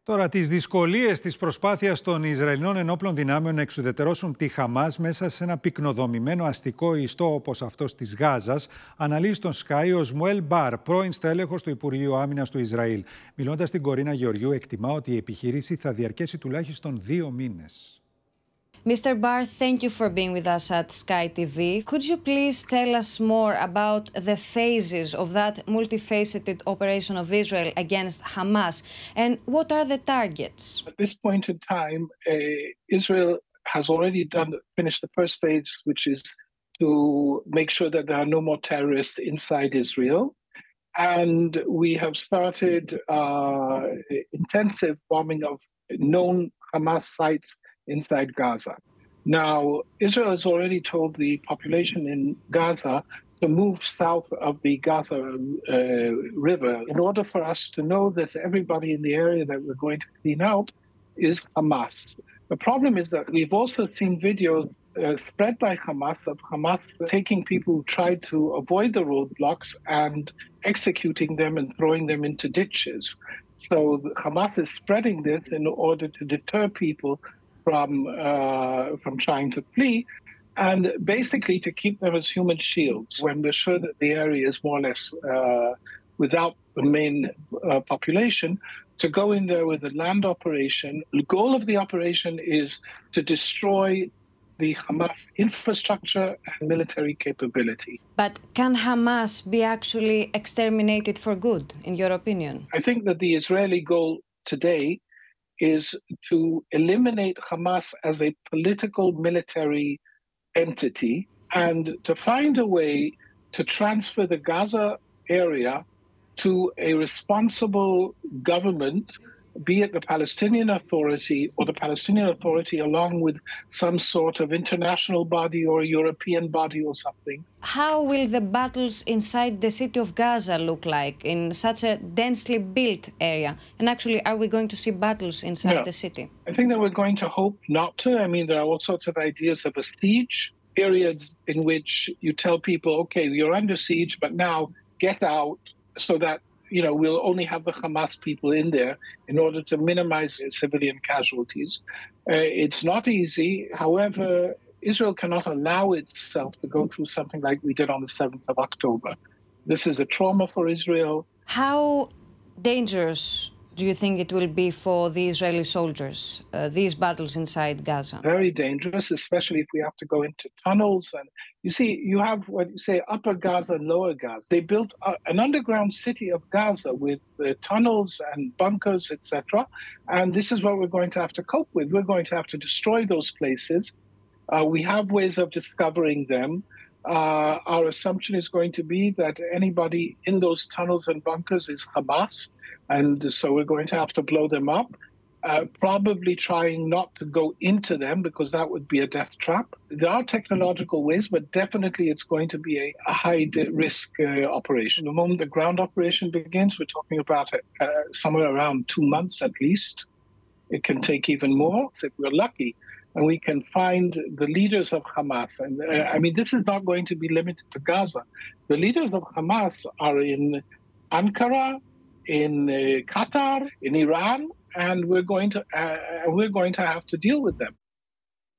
Τώρα, τις δυσκολίες της προσπάθειας των Ισραηλινών ενόπλων δυνάμεων να εξουδετερώσουν τη Χαμάς μέσα σε ένα πυκνοδομημένο αστικό ιστό όπως αυτός της Γάζας, αναλύει στον SKAI ο Σμουέλ Μπαρ, πρώην στέλεχος του Υπουργείου Άμυνας του Ισραήλ. Μιλώντας στην Κορίνα Γεωργιού, εκτιμά ότι η επιχείρηση θα διαρκέσει τουλάχιστον 2 μήνες. Mr. Barr, thank you for being with us at SKAI TV. Could you please tell us more about the phases of that multifaceted operation of Israel against Hamas, and what are the targets? At this point in time, Israel has already finished the first phase, which is to make sure that there are no more terrorists inside Israel. And we have started intensive bombing of known Hamas sites inside Gaza. Now, Israel has already told the population in Gaza to move south of the Gaza river in order for us to know that everybody in the area that we're going to clean out is Hamas. The problem is that we've also seen videos spread by Hamas of Hamas taking people who tried to avoid the roadblocks and executing them and throwing them into ditches. So Hamas is spreading this in order to deter people from trying to flee, and basically to keep them as human shields when we're sure that the area is more or less without the main population, to go in there with a land operation. The goal of the operation is to destroy the Hamas infrastructure and military capability. But can Hamas be actually exterminated for good, in your opinion? I think that the Israeli goal today is to eliminate Hamas as a political military entity and to find a way to transfer the Gaza area to a responsible government, be it the Palestinian Authority or the Palestinian Authority along with some sort of international body or European body or something. How will the battles inside the city of Gaza look like in such a densely built area? And actually, are we going to see battles inside the city? I think that we're going to hope not to. I mean, there are all sorts of ideas of a siege, periods in which you tell people, okay, you're under siege, but now get out so that we'll only have the Hamas people in there in order to minimize civilian casualties. It's not easy. However, Israel cannot allow itself to go through something like we did on the 7th of October. This is a trauma for Israel. How dangerous do you think it will be for the Israeli soldiers, these battles inside Gaza? Very dangerous, especially if we have to go into tunnels. And you see, you have what you say, upper Gaza and lower Gaza. They built an underground city of Gaza with tunnels and bunkers, etc. And this is what we're going to have to cope with. We're going to have to destroy those places. We have ways of discovering them. Our assumption is going to be that anybody in those tunnels and bunkers is Hamas. And so we're going to have to blow them up, probably trying not to go into them because that would be a death trap. There are technological ways, but definitely it's going to be a high-risk operation. The moment the ground operation begins, we're talking about somewhere around 2 months at least. It can take even more if we're lucky. And we can find the leaders of Hamas. And I mean, this is not going to be limited to Gaza. The leaders of Hamas are in Ankara, in Qatar, in Iran, and we're going to have to deal with them.